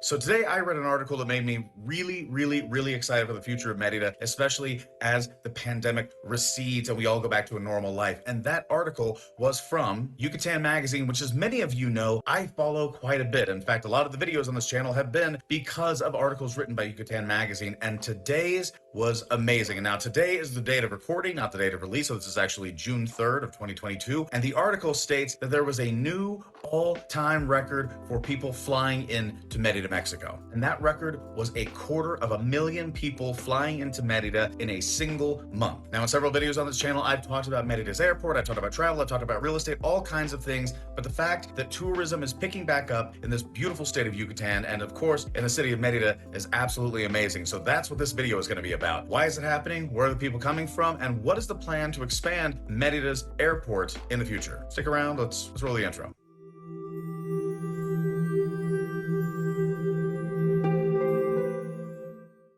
So today I read an article that made me really excited for the future of Merida, especially as the pandemic recedes and we all go back to a normal life. And that article was from Yucatan magazine, which as many of you know, I follow quite a bit. In fact, a lot of the videos on this channel have been because of articles written by Yucatan magazine, and today's was amazing. And now today is the date of recording, not the date of release. So this is actually June 3rd of 2022. And the article states that there was a new all-time record for people flying into Merida, Mexico. And that record was 250,000 people flying into Merida in a single month. Now, in several videos on this channel, I've talked about Merida's airport, I've talked about travel, I've talked about real estate, all kinds of things. But the fact that tourism is picking back up in this beautiful state of Yucatan, and of course, in the city of Merida, is absolutely amazing. So that's what this video is going to be about. Why is it happening? Where are the people coming from? And what is the plan to expand Merida's airport in the future? Stick around, let's roll the intro.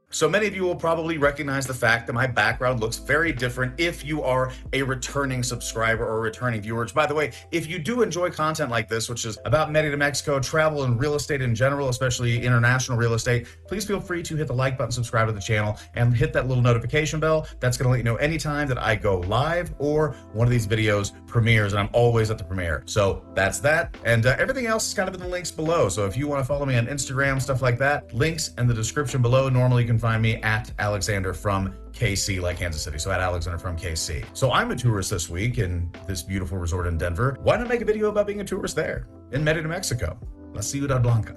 So many of you will probably recognize the fact that my background looks very different if you are a returning subscriber or a returning viewer. Which, by the way, if you do enjoy content like this, which is about Merida, Mexico, travel and real estate in general, especially international real estate, please feel free to hit the like button, subscribe to the channel, and hit that little notification bell. That's going to let you know anytime that I go live or one of these videos premieres, and I'm always at the premiere. So that's that. And everything else is kind of in the links below. So if you want to follow me on Instagram, stuff like that, links in the description below. Normally you can find me at Alexander from KC, like Kansas City. So at Alexander from KC. So I'm a tourist this week in this beautiful resort in Denver. Why not make a video about being a tourist there in Merida, Mexico? La Ciudad Blanca.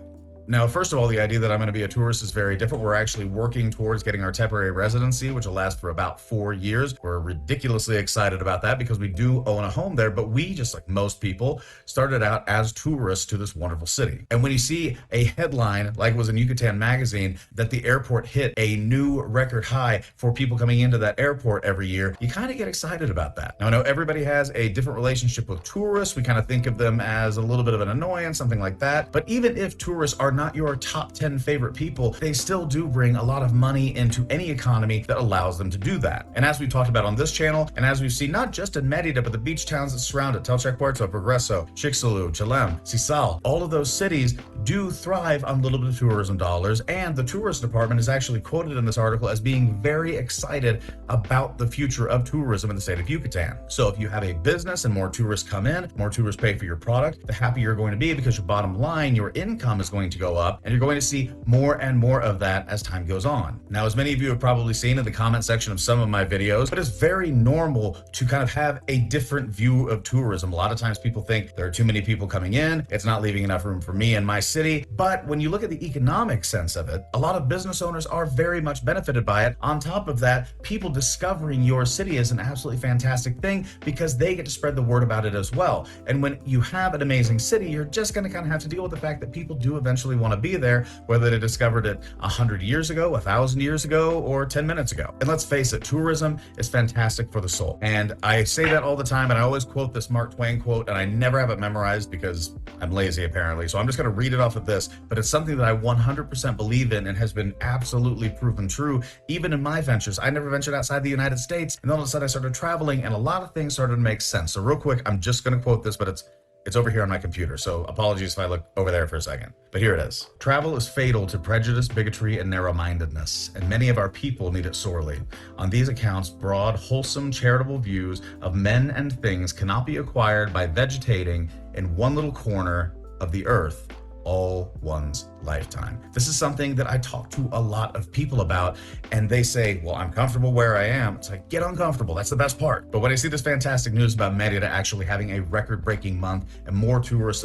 Now, first of all, the idea that I'm going to be a tourist is very different. We're actually working towards getting our temporary residency, which will last for about 4 years. We're ridiculously excited about that because we do own a home there, but we, just like most people, started out as tourists to this wonderful city. And when you see a headline, like it was in Yucatan magazine, that the airport hit a new record high for people coming into that airport every year, you kind of get excited about that. Now, I know everybody has a different relationship with tourists. We kind of think of them as a little bit of an annoyance, something like that. But even if tourists are not your top 10 favorite people, they still do bring a lot of money into any economy that allows them to do that. And as we've talked about on this channel, and as we've seen not just in Merida, but the beach towns that surround it, Telchac Puerto, Progreso, Chicxulub, Chelem, Sisal, all of those cities do thrive on a little bit of tourism dollars. And the tourist department is actually quoted in this article as being very excited about the future of tourism in the state of Yucatan. So if you have a business and more tourists come in, more tourists pay for your product, the happier you're going to be because your bottom line, your income is going to go up. And you're going to see more and more of that as time goes on. Now, as many of you have probably seen in the comment section of some of my videos, but it's very normal to kind of have a different view of tourism. A lot of times people think there are too many people coming in, it's not leaving enough room for me and my city. But when you look at the economic sense of it, a lot of business owners are very much benefited by it. On top of that, people discovering your city is an absolutely fantastic thing because they get to spread the word about it as well. And when you have an amazing city, you're just going to kind of have to deal with the fact that people do eventually want to be there, whether they discovered it 100 years ago, 1,000 years ago, or 10 minutes ago. And let's face it, tourism is fantastic for the soul. And I say that all the time, and I always quote this Mark Twain quote, and I never have it memorized because I'm lazy apparently. So I'm just going to read it off of this, but it's something that I 100% believe in and has been absolutely proven true. Even in my ventures, I never ventured outside the United States, and then all of a sudden I started traveling and a lot of things started to make sense. So real quick, I'm just going to quote this, but it's over here on my computer, so apologies if I look over there for a second. But here it is. Travel is fatal to prejudice, bigotry, and narrow-mindedness, and many of our people need it sorely. On these accounts, broad, wholesome, charitable views of men and things cannot be acquired by vegetating in one little corner of the earth all one's lifetime. This is something that I talk to a lot of people about, and they say, well, I'm comfortable where I am. It's like, get uncomfortable. That's the best part. But when I see this fantastic news about Merida actually having a record-breaking month and more tourists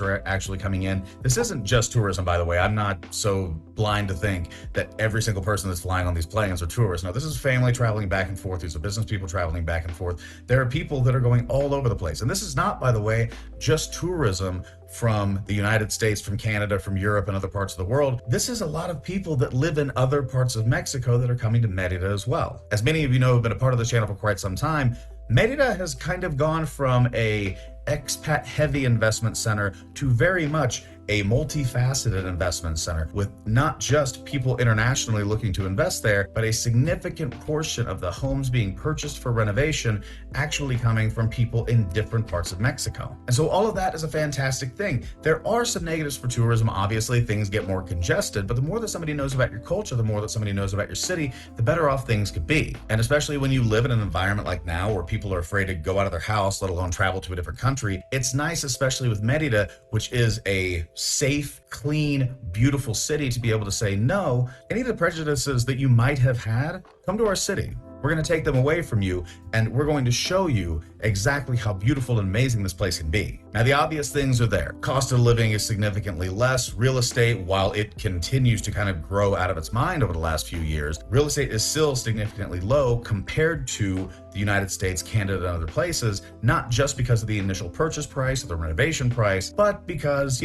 are actually coming in, this isn't just tourism, by the way. I'm not so blind to think that every single person that's flying on these planes are tourists. No, this is family traveling back and forth. These are business people traveling back and forth. There are people that are going all over the place. And this is not, by the way, just tourism from the United States, from Canada, from Europe, and other parts of the world. This is a lot of people that live in other parts of Mexico that are coming to Merida as well. As many of you know, have been a part of the channel for quite some time, Merida has kind of gone from a expat heavy investment center to very much a multifaceted investment center with not just people internationally looking to invest there, but a significant portion of the homes being purchased for renovation actually coming from people in different parts of Mexico. And so all of that is a fantastic thing. There are some negatives for tourism. Obviously, things get more congested, but the more that somebody knows about your culture, the more that somebody knows about your city, the better off things could be. And especially when you live in an environment like now where people are afraid to go out of their house, let alone travel to a different country, it's nice, especially with Merida, which is a safe, clean, beautiful city, to be able to say, no, any of the prejudices that you might have had, come to our city. We're going to take them away from you, and we're going to show you exactly how beautiful and amazing this place can be. Now, the obvious things are there. Cost of living is significantly less. Real estate, while it continues to kind of grow out of its mind over the last few years, real estate is still significantly low compared to the United States, Canada, and other places, not just because of the initial purchase price or the renovation price, but because,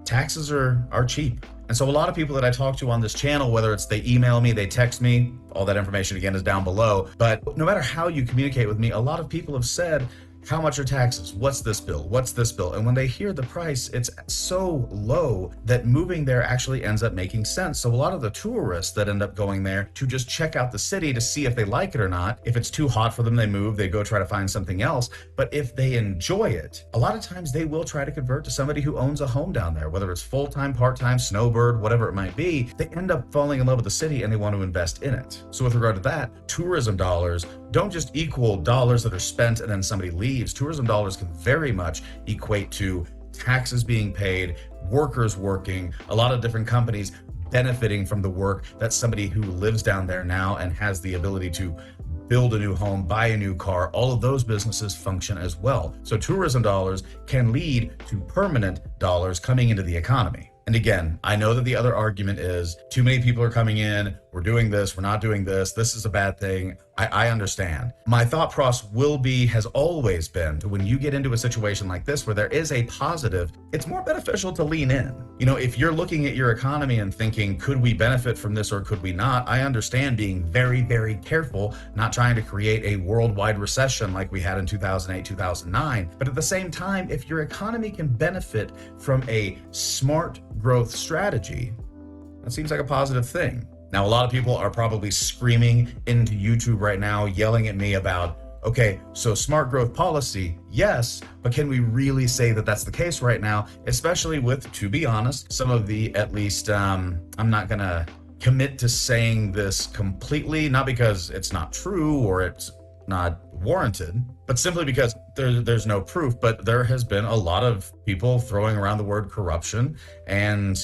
taxes are cheap. And so a lot of people that I talk to on this channel, whether it's they email me, they text me, all that information again is down below. But no matter how you communicate with me, a lot of people have said, how much are taxes? What's this bill? What's this bill? And when they hear the price, it's so low that moving there actually ends up making sense. So a lot of the tourists that end up going there to just check out the city to see if they like it or not, if it's too hot for them, they move, they go try to find something else. But if they enjoy it, a lot of times they will try to convert to somebody who owns a home down there, whether it's full-time, part-time, snowbird, whatever it might be. They end up falling in love with the city and they want to invest in it. So with regard to that, tourism dollars don't just equal dollars that are spent and then somebody leaves. Tourism dollars can very much equate to taxes being paid, workers working, a lot of different companies benefiting from the work that somebody who lives down there now and has the ability to build a new home, buy a new car, all of those businesses function as well. So tourism dollars can lead to permanent dollars coming into the economy. And again, I know that the other argument is too many people are coming in, we're doing this, we're not doing this is a bad thing. I understand. My thought process has always been to when you get into a situation like this where there is a positive, it's more beneficial to lean in. If you're looking at your economy and thinking, could we benefit from this or could we not? I understand being very, very careful, not trying to create a worldwide recession like we had in 2008, 2009. But at the same time, if your economy can benefit from a smart growth strategy, that seems like a positive thing. Now, a lot of people are probably screaming into YouTube right now, yelling at me about, okay, so smart growth policy, yes, but can we really say that that's the case right now? Especially with, to be honest, some of the, at least, I'm not gonna commit to saying this completely, not because it's not true or it's not warranted, but simply because there's no proof. But there has been a lot of people throwing around the word corruption, and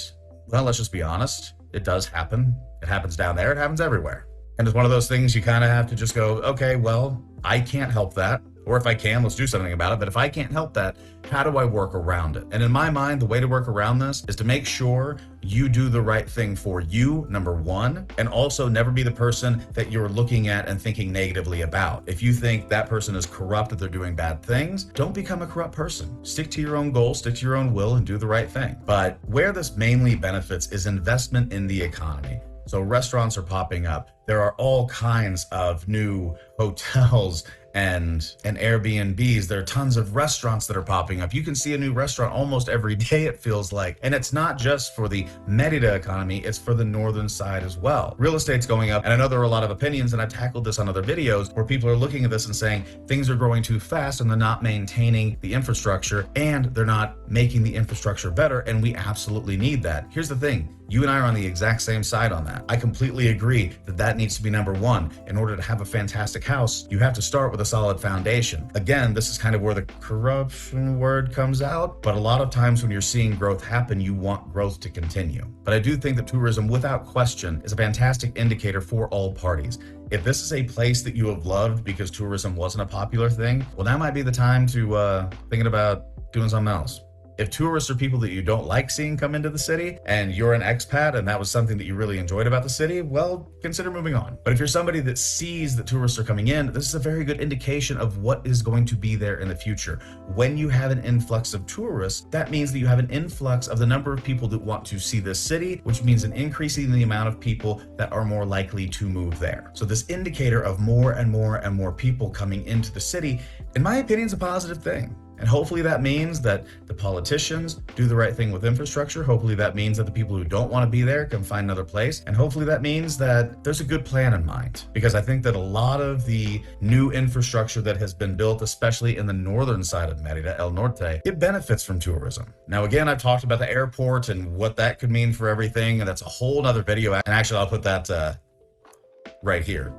well, let's just be honest, it does happen. It happens down there, it happens everywhere. And it's one of those things you kind of have to just go, okay, well, I can't help that. Or if I can, let's do something about it. But if I can't help that, how do I work around it? And in my mind, the way to work around this is to make sure you do the right thing for you, number one, and also never be the person that you're looking at and thinking negatively about. If you think that person is corrupt, that they're doing bad things, don't become a corrupt person. Stick to your own goals, stick to your own will, and do the right thing. But where this mainly benefits is investment in the economy. So restaurants are popping up. There are all kinds of new hotels and Airbnbs. There are tons of restaurants that are popping up. You can see a new restaurant almost every day, it feels like. And it's not just for the Merida economy, it's for the northern side as well. Real estate's going up, and I know there are a lot of opinions, and I've tackled this on other videos, where people are looking at this and saying things are growing too fast and they're not maintaining the infrastructure and they're not making the infrastructure better, and we absolutely need that. Here's the thing. You and I are on the exact same side on that. I completely agree that that needs to be number one. In order to have a fantastic house, you have to start with a solid foundation. Again, this is kind of where the corruption word comes out, but a lot of times when you're seeing growth happen, you want growth to continue. But I do think that tourism, without question, is a fantastic indicator for all parties. If this is a place that you have loved because tourism wasn't a popular thing, well, that might be the time to thinking about doing something else. If tourists are people that you don't like seeing come into the city and you're an expat and that was something that you really enjoyed about the city, well, consider moving on. But if you're somebody that sees that tourists are coming in, this is a very good indication of what is going to be there in the future. When you have an influx of tourists, that means that you have an influx of the number of people that want to see this city, which means an increase in the amount of people that are more likely to move there. So this indicator of more and more and more people coming into the city, in my opinion, is a positive thing. And hopefully that means that the politicians do the right thing with infrastructure. Hopefully that means that the people who don't want to be there can find another place. And hopefully that means that there's a good plan in mind. Because I think that a lot of the new infrastructure that has been built, especially in the northern side of Merida, El Norte, it benefits from tourism. Now, again, I've talked about the airport and what that could mean for everything, and that's a whole nother video. And actually, I'll put that right here.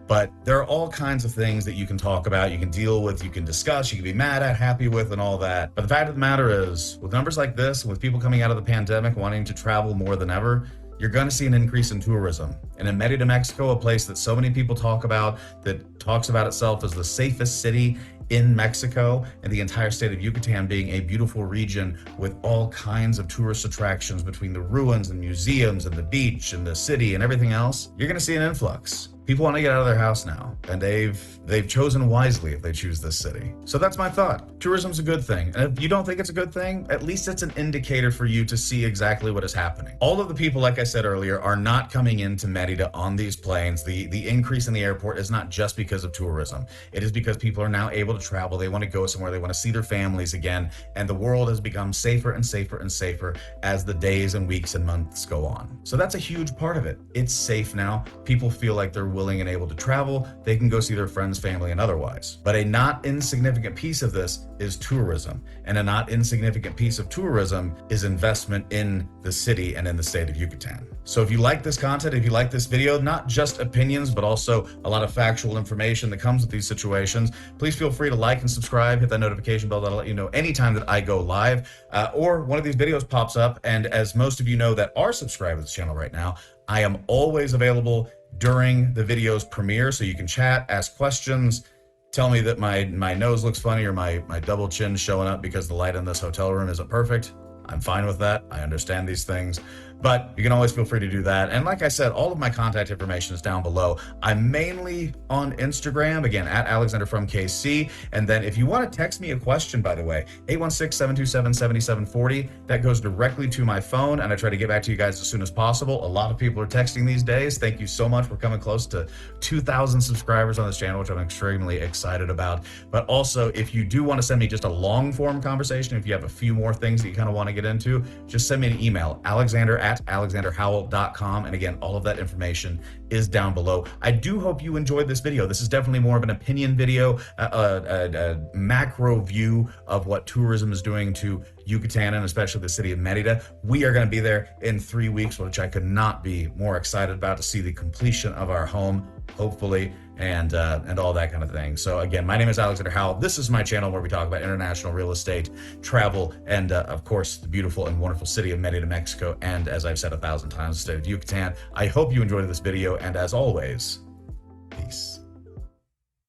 But there are all kinds of things that you can talk about, you can deal with, you can discuss, you can be mad at, happy with, and all that. But the fact of the matter is, with numbers like this, with people coming out of the pandemic wanting to travel more than ever, you're going to see an increase in tourism. And in Merida, Mexico, a place that so many people talk about, that talks about itself as the safest city in Mexico, and the entire state of Yucatan being a beautiful region with all kinds of tourist attractions between the ruins and museums and the beach and the city and everything else, you're going to see an influx. People want to get out of their house now, and they've chosen wisely if they choose this city. So that's my thought. Tourism's a good thing. And if you don't think it's a good thing, at least it's an indicator for you to see exactly what is happening. All of the people, like I said earlier, are not coming into Merida on these planes. The increase in the airport is not just because of tourism. It is because people are now able to travel. They want to go somewhere. They want to see their families again. And the world has become safer and safer and safer as the days and weeks and months go on. So that's a huge part of it. It's safe now. People feel like they're willing and able to travel. They can go see their friends, family, and otherwise. But a not insignificant piece of this is tourism. And a not insignificant piece of tourism is investment in the city and in the state of Yucatan. So if you like this content, if you like this video, not just opinions, but also a lot of factual information that comes with these situations, please feel free to like and subscribe, hit that notification bell. That'll let you know anytime that I go live, or one of these videos pops up. And as most of you know that are subscribed to this channel right now, I am always available during the video's premiere, so you can chat, ask questions, tell me that my nose looks funny or my double chin showing up because the light in this hotel room isn't perfect. I'm fine with that. I understand these things, but you can always feel free to do that. And like I said, all of my contact information is down below. I'm mainly on Instagram, again, at Alexander from KC. And then if you want to text me a question, by the way, 816-727-7740, that goes directly to my phone, and I try to get back to you guys as soon as possible. A lot of people are texting these days. Thank you so much. We're coming close to 2,000 subscribers on this channel, which I'm extremely excited about. But also, if you do want to send me just a long form conversation, if you have a few more things that you kind of want to get into, just send me an email, alexander@alexanderhowell.com. And again, all of that information is down below. I do hope you enjoyed this video. This is definitely more of an opinion video, a macro view of what tourism is doing to Yucatan and especially the city of Merida. We are going to be there in 3 weeks, which I could not be more excited about, to see the completion of our home, hopefully, and all that kind of thing. So again, my name is Alexander Howell. This is my channel where we talk about international real estate, travel, and of course, the beautiful and wonderful city of Merida, Mexico. And as I've said 1,000 times, the state of Yucatan. I hope you enjoyed this video. And as always, peace.